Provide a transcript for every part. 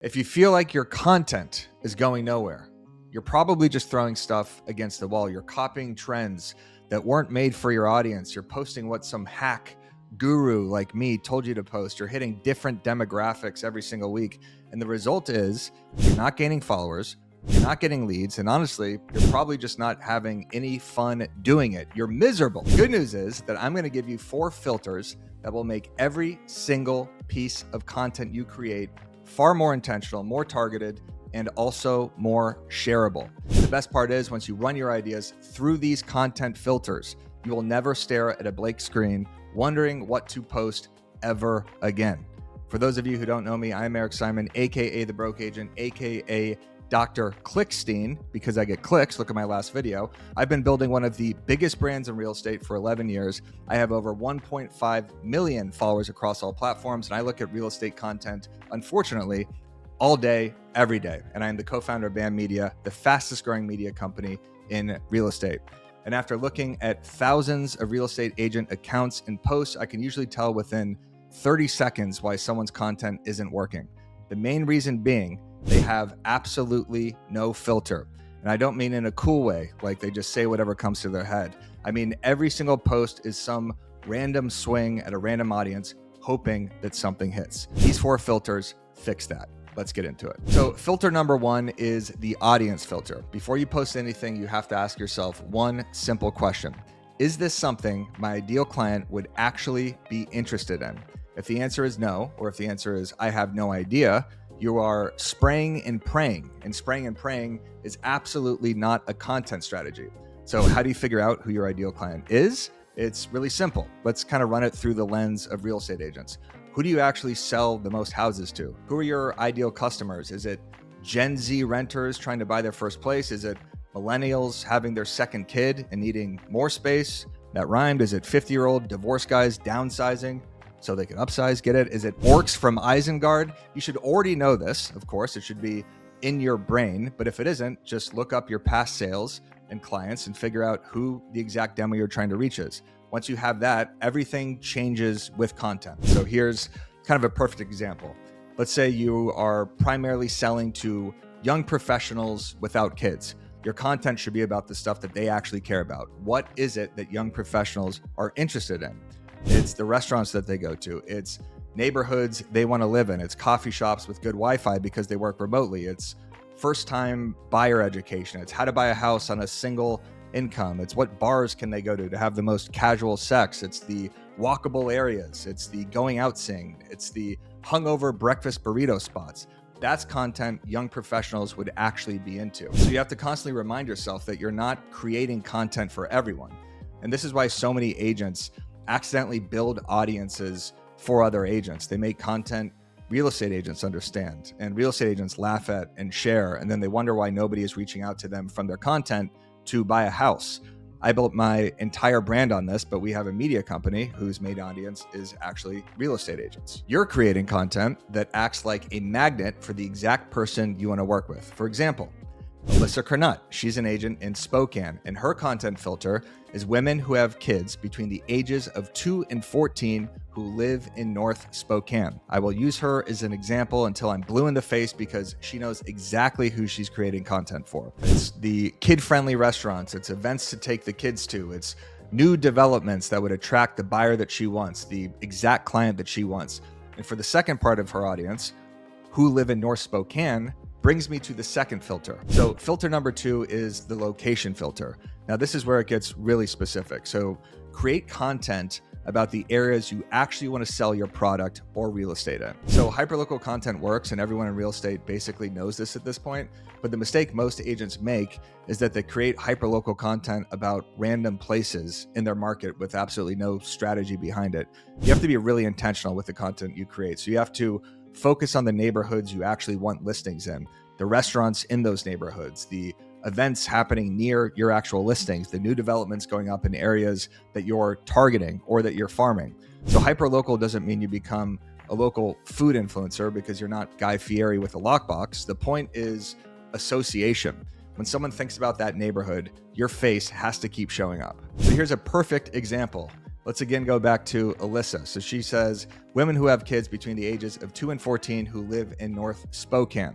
If you feel like your content is going nowhere, you're probably just throwing stuff against the wall. You're copying trends that weren't made for your audience. You're posting what some hack guru like me told you to post. You're hitting different demographics every single week. And the result is you're not gaining followers, you're not getting leads, and honestly, you're probably just not having any fun doing it. You're miserable. The good news is that I'm going to give you 4 filters that will make every single piece of content you create far more intentional, more targeted, and also more shareable. The best part is once you run your ideas through these content filters, you will never stare at a blank screen wondering what to post ever again. For those of you who don't know me, I'm Eric Simon, aka The Broke Agent, aka Dr. Clickstein, because I get clicks. Look at my last video. I've been building one of the biggest brands in real estate for 11 years. I have over 1.5 million followers across all platforms, and I look at real estate content, unfortunately, all day, every day. And I am the co-founder of BAM Media, the fastest growing media company in real estate. And after looking at thousands of real estate agent accounts and posts, I can usually tell within 30 seconds why someone's content isn't working. The main reason being they have absolutely no filter. And I don't mean in a cool way, like they just say whatever comes to their head. I mean, every single post is some random swing at a random audience, hoping that something hits. These 4 filters fix that. Let's get into it. So filter number 1 is the audience filter. Before you post anything, you have to ask yourself one simple question. Is this something my ideal client would actually be interested in? If the answer is no, or if the answer is I have no idea, you are spraying and praying. And spraying and praying is absolutely not a content strategy. So how do you figure out who your ideal client is? It's really simple. Let's kind of run it through the lens of real estate agents. Who do you actually sell the most houses to? Who are your ideal customers? Is it Gen Z renters trying to buy their first place? Is it millennials having their second kid and needing more space? That rhymed. Is it 50-year-old divorced guys downsizing so they can upsize? Get it? Is it orcs from Isengard? You should already know this. Of course, it should be in your brain. But if it isn't, just look up your past sales and clients and figure out who the exact demo you're trying to reach is. Once you have that, everything changes with content. So here's kind of a perfect example. Let's say you are primarily selling to young professionals without kids. Your content should be about the stuff that they actually care about. What is it that young professionals are interested in? It's the restaurants that they go to. It's neighborhoods they want to live in. It's coffee shops with good Wi-Fi because they work remotely. It's first-time buyer education. It's how to buy a house on a single income. It's what bars can they go to have the most casual sex. It's the walkable areas. It's the going out sing. It's the hungover breakfast burrito spots. That's content young professionals would actually be into. So you have to constantly remind yourself that you're not creating content for everyone. And this is why so many agents accidentally build audiences for other agents. They make content real estate agents understand, and real estate agents laugh at and share, and then they wonder why nobody is reaching out to them from their content to buy a house. I built my entire brand on this, but we have a media company whose main audience is actually real estate agents. You're creating content that acts like a magnet for the exact person you want to work with. For example, Alyssa Carnut, she's an agent in Spokane, and her content filter is women who have kids between the ages of 2 and 14 who live in North Spokane. I will use her as an example until I'm blue in the face because she knows exactly who she's creating content for. It's the kid-friendly restaurants, it's events to take the kids to, it's new developments that would attract the buyer that she wants, the exact client that she wants. And for the second part of her audience, who live in North Spokane, brings me to the second filter. So filter number 2 is the location filter. Now this is where it gets really specific. So create content about the areas you actually want to sell your product or real estate in. So hyperlocal content works, and everyone in real estate basically knows this at this point. But the mistake most agents make is that they create hyperlocal content about random places in their market with absolutely no strategy behind it. You have to be really intentional with the content you create. So you have to focus on the neighborhoods you actually want listings in, the restaurants in those neighborhoods, the events happening near your actual listings, the new developments going up in areas that you're targeting or that you're farming. So hyperlocal doesn't mean you become a local food influencer because you're not Guy Fieri with a lockbox. The point is association. When someone thinks about that neighborhood, your face has to keep showing up. So here's a perfect example. Let's again go back to Alyssa. So she says, women who have kids between the ages of 2 and 14 who live in North Spokane.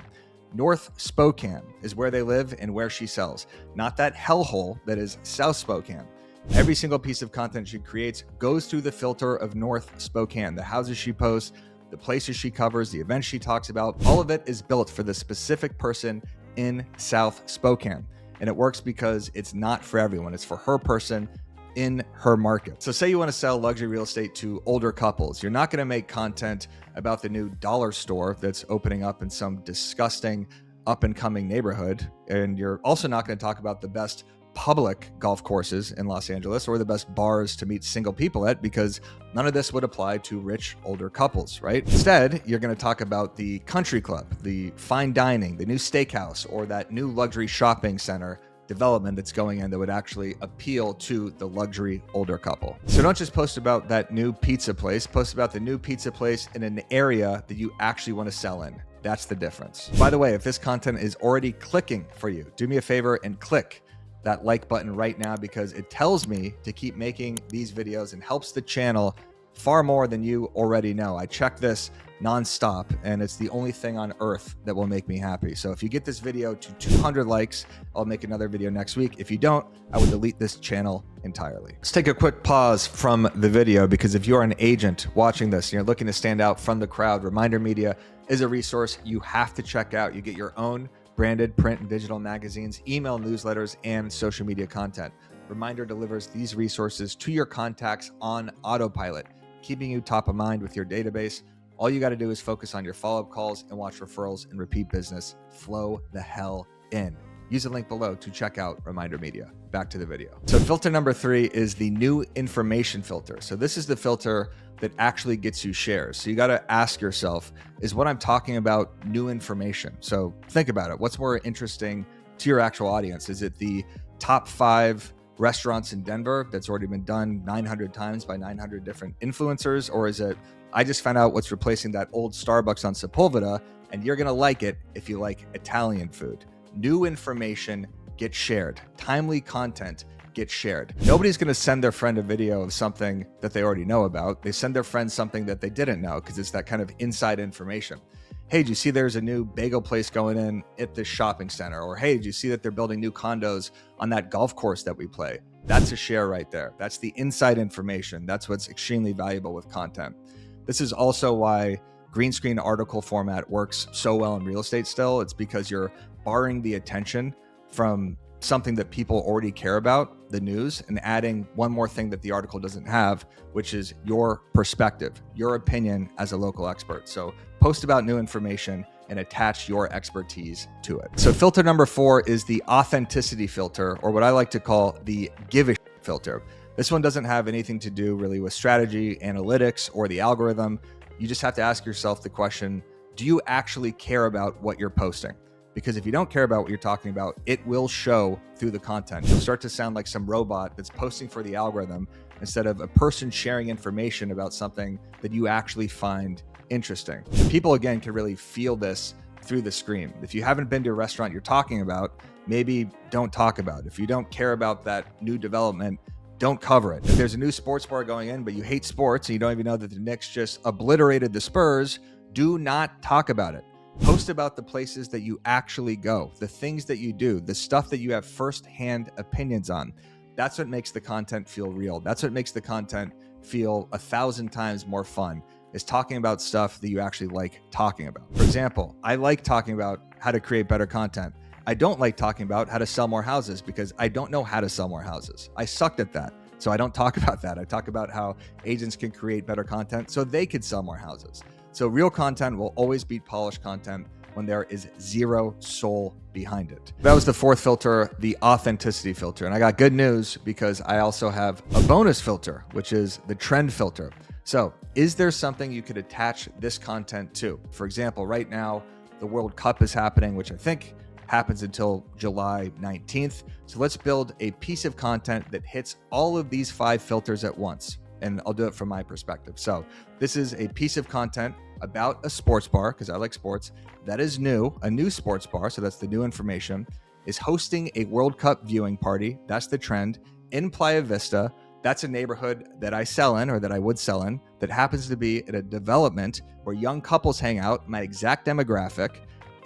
North Spokane is where they live and where she sells, not that hellhole that is South Spokane. Every single piece of content she creates goes through the filter of North Spokane. The houses she posts, the places she covers, the events she talks about, all of it is built for the specific person in South Spokane. And it works because it's not for everyone. It's for her person in her market. So say you want to sell luxury real estate to older couples. You're not going to make content about the new dollar store that's opening up in some disgusting up and coming neighborhood. And you're also not going to talk about the best public golf courses in Los Angeles or the best bars to meet single people at, because none of this would apply to rich older couples, right? Instead, you're going to talk about the country club, the fine dining, the new steakhouse, or that new luxury shopping center development that's going in that would actually appeal to the luxury older couple. So don't just post about that new pizza place, post about the new pizza place in an area that you actually want to sell in. That's the difference. By the way, if this content is already clicking for you, do me a favor and click that like button right now, because it tells me to keep making these videos and helps the channel far more than you already know. I check this nonstop, and it's the only thing on earth that will make me happy. So if you get this video to 200 likes, I'll make another video next week. If you don't, I will delete this channel entirely. Let's take a quick pause from the video, because if you're an agent watching this and you're looking to stand out from the crowd, Reminder Media is a resource you have to check out. You get your own branded print and digital magazines, email newsletters, and social media content. Reminder delivers these resources to your contacts on autopilot, keeping you top of mind with your database. All you got to do is focus on your follow-up calls and watch referrals and repeat business flow the hell in. Use the link below to check out Reminder Media. Back to the video. So filter number 3 is the new information filter. So this is the filter that actually gets you shares. So you got to ask yourself, is what I'm talking about new information? So think about it. What's more interesting to your actual audience? Is it the top 5 restaurants in Denver that's already been done 900 times by 900 different influencers? Or is it, I just found out what's replacing that old Starbucks on Sepulveda, and you're going to like it if you like Italian food? New information gets shared. Timely content gets shared. Nobody's going to send their friend a video of something that they already know about. They send their friend something that they didn't know, because it's that kind of inside information. Hey, did you see there's a new bagel place going in at this shopping center? Or hey, did you see that they're building new condos on that golf course that we play? That's a share right there. That's the inside information. That's what's extremely valuable with content. This is also why green screen article format works so well in real estate still. It's because you're borrowing the attention from something that people already care about, the news, and adding one more thing that the article doesn't have, which is your perspective, your opinion as a local expert. So post about new information and attach your expertise to it. So filter number 4 is the authenticity filter, or what I like to call the give a shit filter. This one doesn't have anything to do really with strategy, analytics, or the algorithm. You just have to ask yourself the question, do you actually care about what you're posting? Because if you don't care about what you're talking about, it will show through the content. You'll start to sound like some robot that's posting for the algorithm instead of a person sharing information about something that you actually find interesting. People, again, can really feel this through the screen. If you haven't been to a restaurant you're talking about, maybe don't talk about it. If you don't care about that new development, don't cover it. If there's a new sports bar going in, but you hate sports and you don't even know that the Knicks just obliterated the Spurs, do not talk about it. Post about the places that you actually go, the things that you do, the stuff that you have firsthand opinions on. That's what makes the content feel real. That's what makes the content feel 1,000 times more fun, is talking about stuff that you actually like talking about. For example, I like talking about how to create better content. I don't like talking about how to sell more houses, because I don't know how to sell more houses. I sucked at that. So I don't talk about that. I talk about how agents can create better content so they could sell more houses. So real content will always beat polished content when there is zero soul behind it. That was the 4th filter, the authenticity filter. And I got good news, because I also have a bonus filter, which is the trend filter. So is there something you could attach this content to? For example, right now, the World Cup is happening, which I think happens until July 19th. So let's build a piece of content that hits all of these 5 filters at once. And I'll do it from my perspective. So this is a piece of content about a sports bar, because I like sports, that is new, a new sports bar. So that's the new information, is hosting a World Cup viewing party. That's the trend in Playa Vista. That's a neighborhood that I sell in, or that I would sell in, that happens to be at a development where young couples hang out, my exact demographic.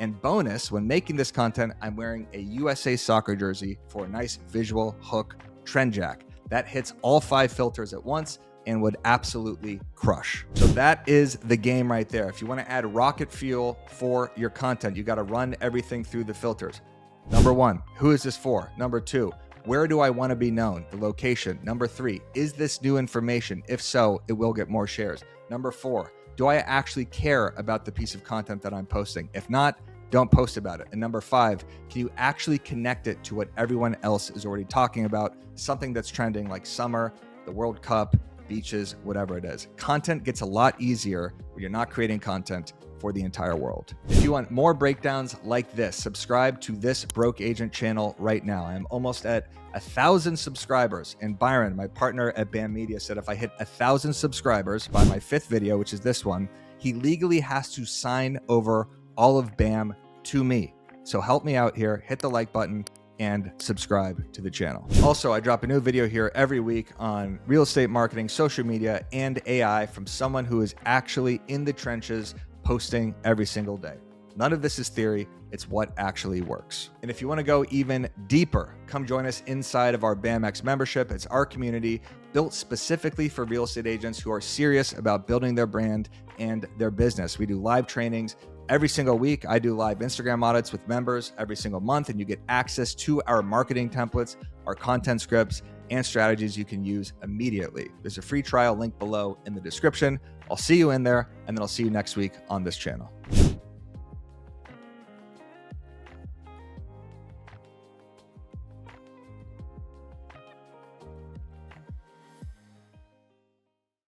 And bonus, when making this content, I'm wearing a USA soccer jersey for a nice visual hook trend jack. That hits all 5 filters at once and would absolutely crush. So that is the game right there. If you want to add rocket fuel for your content, you got to run everything through the filters. Number 1, who is this for? Number 2, where do I want to be known? The location. Number 3, is this new information? If so, it will get more shares. Number 4, do I actually care about the piece of content that I'm posting? If not, don't post about it. And number 5, can you actually connect it to what everyone else is already talking about? Something that's trending like summer, the World Cup, beaches, whatever it is. Content gets a lot easier when you're not creating content for the entire world. If you want more breakdowns like this, subscribe to this Broke Agent channel right now. I'm almost at 1,000 subscribers. And Byron, my partner at BAM Media, said if I hit 1,000 subscribers by my 5th video, which is this one, he legally has to sign over all of BAM to me. So help me out here, hit the like button and subscribe to the channel. Also, I drop a new video here every week on real estate marketing, social media, and AI from someone who is actually in the trenches posting every single day. None of this is theory, it's what actually works. And if you want to go even deeper, come join us inside of our BAMX membership. It's our community built specifically for real estate agents who are serious about building their brand and their business. We do live trainings every single week. I do live Instagram audits with members every single month, and you get access to our marketing templates, our content scripts, and strategies you can use immediately. There's a free trial link below in the description. I'll see you in there, and then I'll see you next week on this channel.